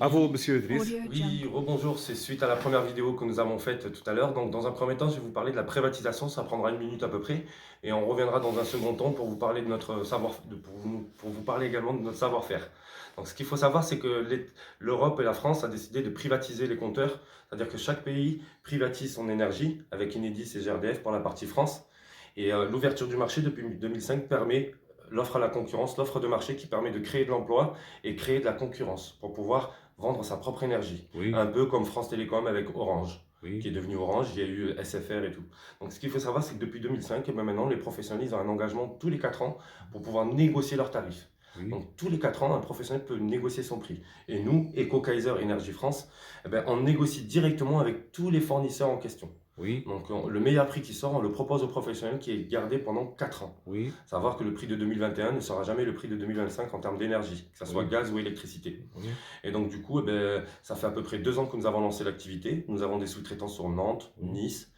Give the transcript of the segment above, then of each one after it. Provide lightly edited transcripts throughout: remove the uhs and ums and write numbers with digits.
À vous, monsieur Idriss. Audio Oui, Jungle. rebonjour, c'est suite à la première vidéo que nous avons faite tout à l'heure. Donc, dans un premier temps, je vais vous parler de la privatisation, ça prendra une minute à peu près. Et on reviendra dans un second temps pour vous parler de notre savoir, pour vous parler également de notre savoir-faire. Donc, ce qu'il faut savoir, c'est que l'Europe et la France a décidé de privatiser les compteurs. C'est-à-dire que chaque pays privatise son énergie, avec Enedis et GRDF pour la partie France. Et l'ouverture du marché depuis 2005 permet l'offre à la concurrence, l'offre de marché qui permet de créer de l'emploi et créer de la concurrence pour pouvoir vendre sa propre énergie. Oui, Un peu comme France Télécom avec Orange, qui est oui, devenu Orange, il y a eu SFR et tout. Donc ce qu'il faut savoir, c'est que depuis 2005, et bien maintenant, les professionnels ils ont un engagement tous les 4 ans pour pouvoir négocier leurs tarifs. oui, Donc tous les 4 ans, un professionnel peut négocier son prix. Et nous, EcoKaiser Énergie France, eh ben, on négocie directement avec tous les fournisseurs en question. oui, Donc le meilleur prix qui sort, on le propose aux professionnels qui est gardé pendant 4 ans. oui, Savoir que le prix de 2021 ne sera jamais le prix de 2025 en termes d'énergie, que ce soit oui, gaz ou électricité. oui, Et donc du coup, eh ben, ça fait à peu près 2 ans que nous avons lancé l'activité. Nous avons des sous-traitants sur Nantes, oui, Nice,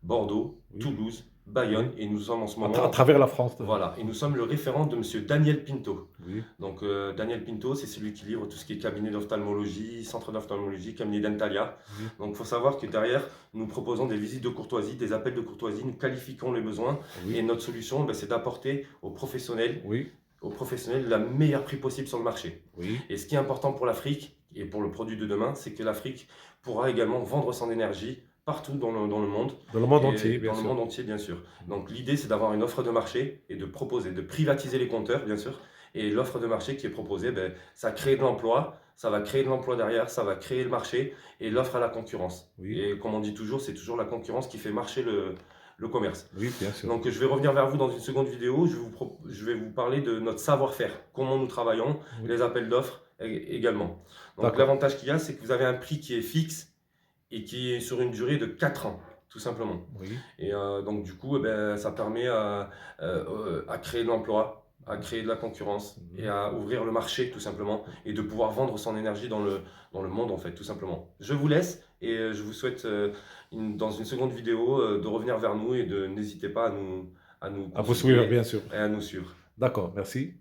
Bordeaux, oui, Toulouse, Bayonne, oui. et nous sommes en ce À moment, travers la France. voilà, et nous sommes le référent de Monsieur Daniel Pinto. Oui, Donc Daniel Pinto, c'est celui qui livre tout ce qui est cabinet d'ophtalmologie, centre d'ophtalmologie, cabinet Dentalia. oui, Donc il faut savoir que derrière, nous proposons des visites de courtoisie, des appels de courtoisie, nous qualifions les besoins, et oui, notre solution, ben, c'est d'apporter oui, aux professionnels le meilleur prix possible sur le marché. oui, Et ce qui est important pour l'Afrique et pour le produit de demain, c'est que l'Afrique pourra également vendre son énergie partout dans le monde, dans le monde et entier, bien dans le sûr. monde entier bien sûr. Donc l'idée c'est d'avoir une offre de marché et de proposer, de privatiser les compteurs bien sûr. Et l'offre de marché qui est proposée, ben, ça crée de l'emploi, ça va créer de l'emploi derrière, ça va créer le marché et l'offre à la concurrence. Oui, Et comme on dit toujours, c'est toujours la concurrence qui fait marcher le commerce. oui, bien sûr. Donc je vais revenir vers vous dans une seconde vidéo, je vais vous parler de notre savoir-faire, comment nous travaillons, Oui. les appels d'offres également. Donc D'accord. l'avantage qu'il y a, c'est que vous avez un prix qui est fixe et qui est sur une durée de 4 ans, tout simplement. Oui, Et donc du coup, eh ben, ça permet à créer de l'emploi, à créer de la concurrence et à ouvrir le marché tout simplement et de pouvoir vendre son énergie dans le monde en fait, tout simplement. Je vous laisse et je vous souhaite dans une seconde vidéo de revenir vers nous et de n'hésitez pas à nous à vous suivre, consulter bien sûr. et à nous suivre. D'accord, merci.